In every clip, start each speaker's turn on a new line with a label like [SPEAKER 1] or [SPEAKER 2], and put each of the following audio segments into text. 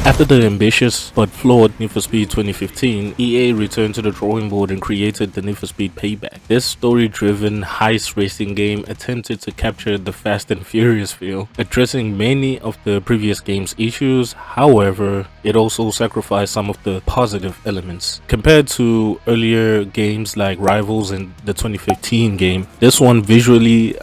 [SPEAKER 1] After the ambitious but flawed Need for Speed 2015, EA returned to the drawing board and created the Need for Speed Payback. This story-driven heist racing game attempted to capture the Fast and Furious feel, addressing many of the previous game's issues. However, it also sacrificed some of the positive elements. Compared to earlier games like Rivals and the 2015 game, this one visually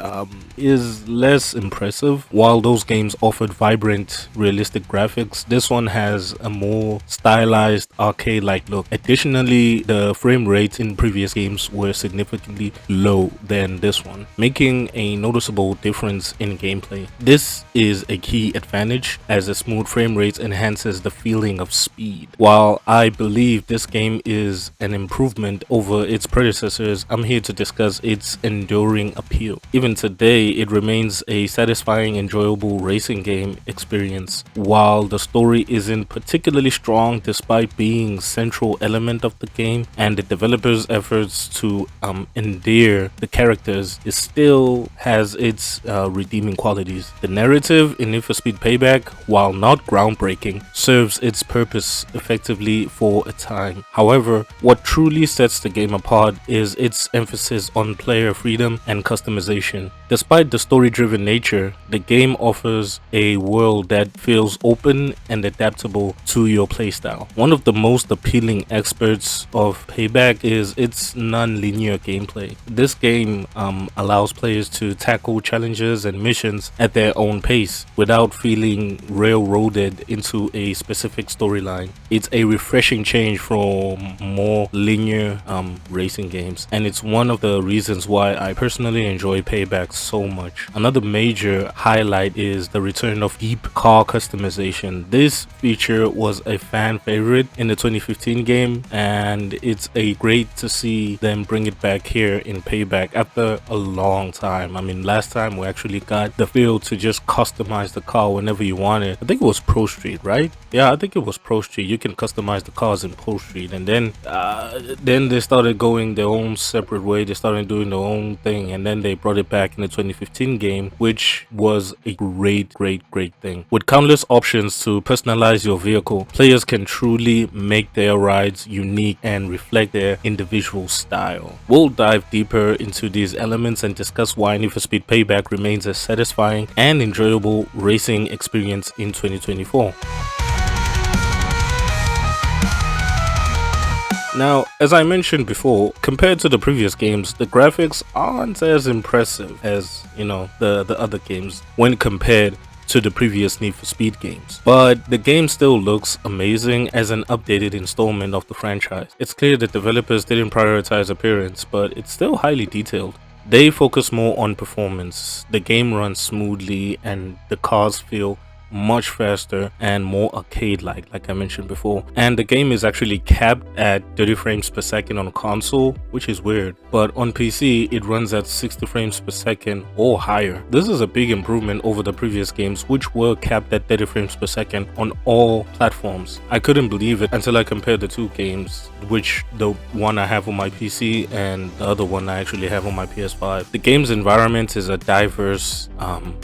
[SPEAKER 1] is less impressive. While those games offered vibrant, realistic graphics, this one has a more stylized, arcade-like look. Additionally, the frame rates in previous games were significantly low than this one, making a noticeable difference in gameplay. This is a key advantage as the smooth frame rates enhances the feeling of speed. While I believe this game is an improvement over its predecessors, I'm here to discuss its enduring appeal. Even today, it remains a satisfying, enjoyable racing game experience. While the story isn't particularly strong despite being a central element of the game, and the developers' efforts to endear the characters, it still has its redeeming qualities. The narrative in Need for Speed Payback, while not groundbreaking, serves its purpose effectively for a time. However, what truly sets the game apart is its emphasis on player freedom and customization. Despite the story-driven nature, the game offers a world that feels open and adaptable to your playstyle. One of the most appealing aspects of Payback is its non-linear gameplay. This game allows players to tackle challenges and missions at their own pace without feeling railroaded into a specific storyline. It's a refreshing change from more linear racing games, and it's one of the reasons why I personally enjoy Payback so much. Another major highlight is the return of deep car customization. This feature was a fan favorite in the 2015 game, and it's great to see them bring it back here in Payback after a long time. I mean, last time we actually got the feel to just customize the car whenever you wanted. I think it was Pro Street, right? Yeah, I think it was Pro Street. You can customize the cars in Pro Street, and then they started going their own separate way. They started doing their own thing, and then they brought it back in the 2015 game, which was a great thing. With countless options to personalize your vehicle, players can truly make their rides unique and reflect their individual style. We'll dive deeper into these elements and discuss why Need for Speed Payback remains a satisfying and enjoyable racing experience in 2024. Now, as I mentioned before, compared to the previous games, the graphics aren't as impressive as, the other games when compared to the previous Need for Speed games. But the game still looks amazing as an updated installment of the franchise. It's clear that developers didn't prioritize appearance, but it's still highly detailed. They focus more on performance. The game runs smoothly and the cars feel much faster and more arcade-like I mentioned before, and the game is actually capped at 30 frames per second on console, which is weird, but on PC it runs at 60 frames per second or higher. This is a big improvement over the previous games, which were capped at 30 frames per second on all platforms. I couldn't believe it until I compared the two games, which the one I have on my PC and the other one I actually have on my PS5. The game's environment is a diverse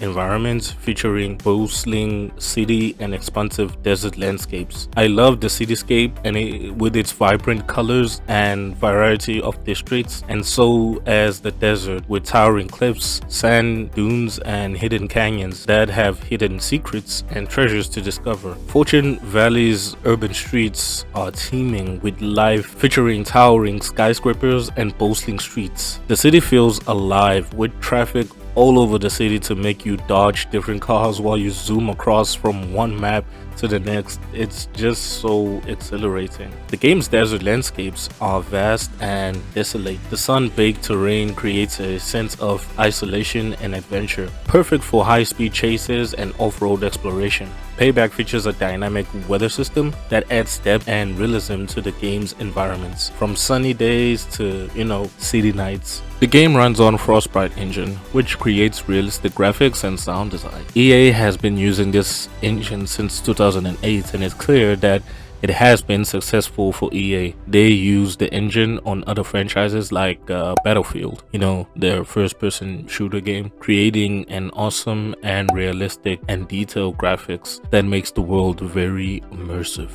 [SPEAKER 1] environment featuring bustling city and expansive desert landscapes. I love the cityscape and with its vibrant colors and variety of districts, and so as the desert with towering cliffs, sand dunes, and hidden canyons that have hidden secrets and treasures to discover. Fortune Valley's urban streets are teeming with life, featuring towering skyscrapers and bustling streets. The city feels alive with traffic all over the city to make you dodge different cars while you zoom across from one map to the next. It's just so exhilarating. The game's desert landscapes are vast and desolate. The sun-baked terrain creates a sense of isolation and adventure, perfect for high-speed chases and off-road exploration. Payback features a dynamic weather system that adds depth and realism to the game's environments, from sunny days to, city nights. The game runs on Frostbite engine, which creates realistic graphics and sound design. EA has been using this engine since 2008, and it's clear that It has been successful for EA. They use the engine on other franchises like Battlefield, their first person shooter game, creating an awesome and realistic and detailed graphics that makes the world very immersive.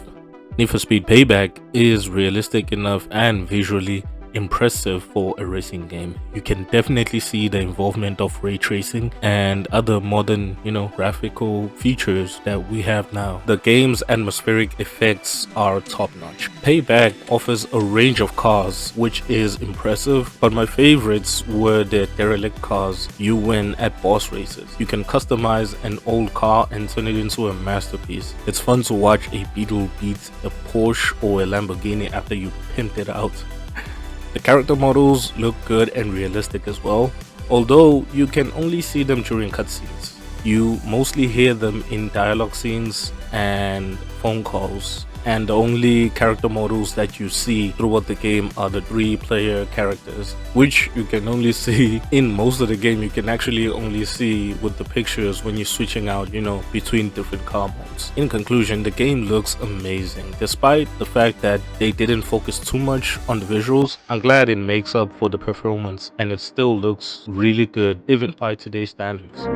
[SPEAKER 1] Need for Speed Payback is realistic enough and visually impressive for a racing game. You can definitely see the involvement of ray tracing and other modern, graphical features that we have now. The game's atmospheric effects are top notch. Payback offers a range of cars, which is impressive, but my favorites were the derelict cars you win at boss races. You can customize an old car and turn it into a masterpiece. It's fun to watch a Beetle beat a Porsche or a Lamborghini after you pimped it out. The character models look good and realistic as well, although you can only see them during cutscenes. You mostly hear them in dialogue scenes and phone calls, and the only character models that you see throughout the game are the 3-player characters, which you can only see in most of the game. You can actually only see with the pictures when you're switching out, between different car modes. In conclusion, the game looks amazing. Despite the fact that they didn't focus too much on the visuals, I'm glad it makes up for the performance, and it still looks really good even by today's standards.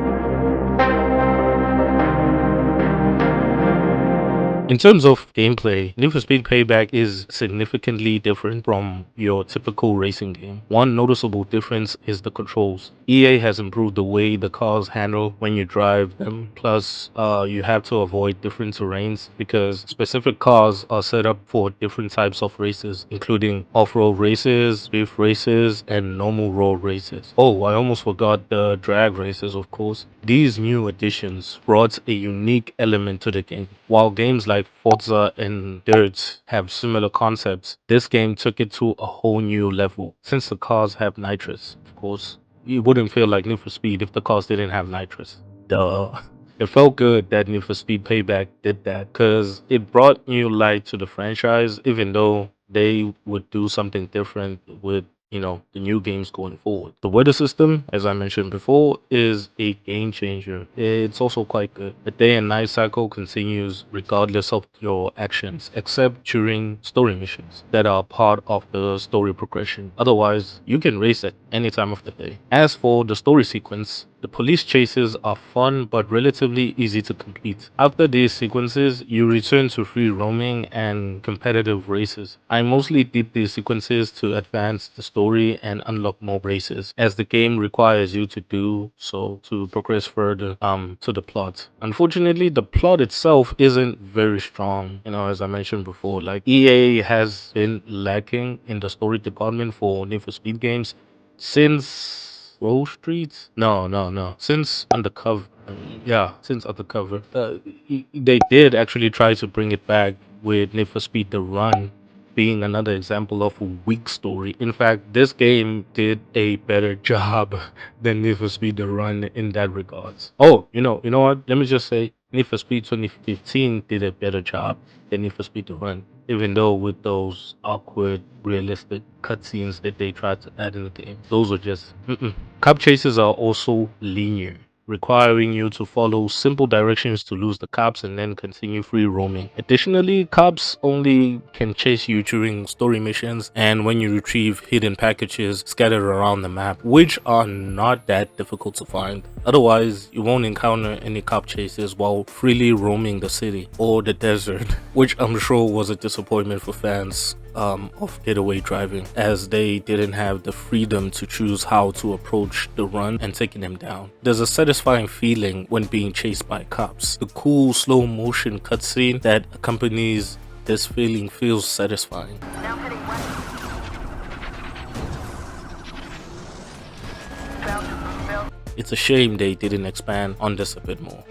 [SPEAKER 1] In terms of gameplay, Need for Speed Payback is significantly different from your typical racing game. One noticeable difference is the controls. EA has improved the way the cars handle when you drive them. Plus, you have to avoid different terrains because specific cars are set up for different types of races, including off-road races, drift races, and normal road races. Oh, I almost forgot the drag races, of course. These new additions brought a unique element to the game. While games like Forza and Dirt have similar concepts, this game took it to a whole new level. Since the cars have nitrous, of course, you wouldn't feel like Need for Speed if the cars didn't have nitrous. Duh. It felt good that Need for Speed Payback did that because it brought new light to the franchise, even though they would do something different with the new games going forward. The weather system, as I mentioned before, is a game changer. It's also quite good. The day and night cycle continues regardless of your actions, except during story missions that are part of the story progression. Otherwise, you can race at any time of the day. As for the story sequence, the police chases are fun but relatively easy to complete. After these sequences, you return to free roaming and competitive races. I mostly did these sequences to advance the story and unlock more races, as the game requires you to do so to progress further to the plot. Unfortunately, the plot itself isn't very strong, as I mentioned before. Like EA has been lacking in the story department for Need for Speed games since Wall Street? No, no, no. Since Undercover. Yeah, since Undercover. They did actually try to bring it back with Need for Speed The Run being another example of a weak story. In fact, this game did a better job than Need for Speed The Run in that regards. Oh, you know what? Let me just say Need for Speed 2015 did a better job than Need for Speed The Run, even though with those awkward, realistic cutscenes that they tried to add in the game, those are just Cop chases are also linear, requiring you to follow simple directions to lose the cops and then continue free roaming. Additionally, cops only can chase you during story missions and when you retrieve hidden packages scattered around the map, which are not that difficult to find. Otherwise, you won't encounter any cop chases while freely roaming the city or the desert, which I'm sure was a disappointment for fans of getaway driving, as they didn't have the freedom to choose how to approach the run and taking them down. There's a satisfying feeling when being chased by cops. The cool slow motion cutscene that accompanies this feeling feels satisfying.
[SPEAKER 2] Now heading west.
[SPEAKER 1] It's a shame they didn't expand on this a bit more.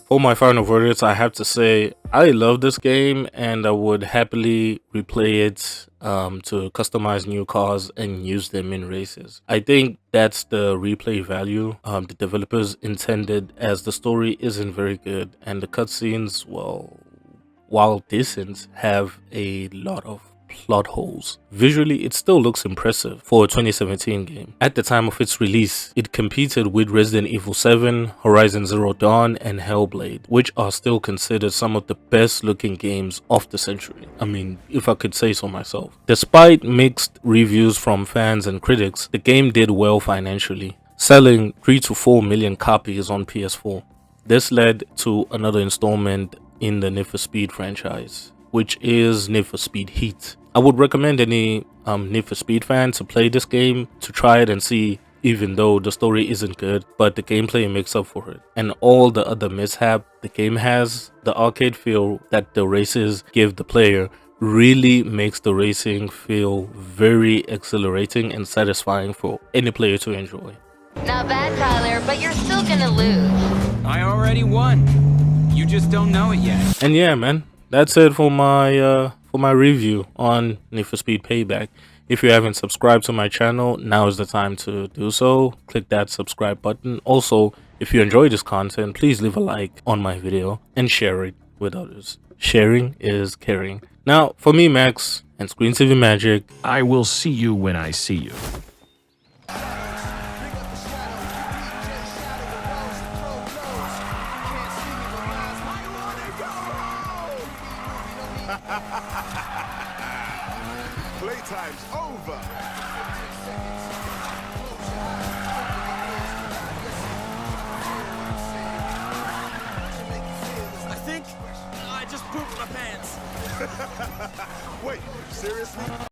[SPEAKER 1] For my final verdict, I have to say I love this game and I would happily replay it to customize new cars and use them in races. I think that's the replay value the developers intended, as the story isn't very good and the cutscenes, well, while decent, have a lot of plot holes. Visually, it still looks impressive for a 2017 game. At the time of its release, it competed with Resident Evil 7, Horizon Zero Dawn, and Hellblade, which are still considered some of the best looking games of the century. I mean, if I could say so myself. Despite mixed reviews from fans and critics, the game did well financially, selling 3 to 4 million copies on PS4. This led to another installment in the Need for Speed franchise, which is Need for Speed Heat. I would recommend any Need for Speed fan to play this game, to try it and see, even though the story isn't good, but the gameplay makes up for it. And all the other mishap the game has, the arcade feel that the races give the player really makes the racing feel very exhilarating and satisfying for any player to enjoy.
[SPEAKER 2] Not bad, Tyler, but you're still gonna lose.
[SPEAKER 3] I already won. You just don't know it yet.
[SPEAKER 1] And yeah, man, that's it for my review on Need for Speed Payback. If you haven't subscribed to my channel, now is the time to do so. Click that subscribe button. Also, if you enjoy this content, please leave a like on my video and share it with others. Sharing is caring. Now, for me, Max, and Screen TV Magic,
[SPEAKER 4] I will see you when I see you.
[SPEAKER 5] Playtime's over.
[SPEAKER 6] I think I just pooped my pants.
[SPEAKER 5] Wait, seriously?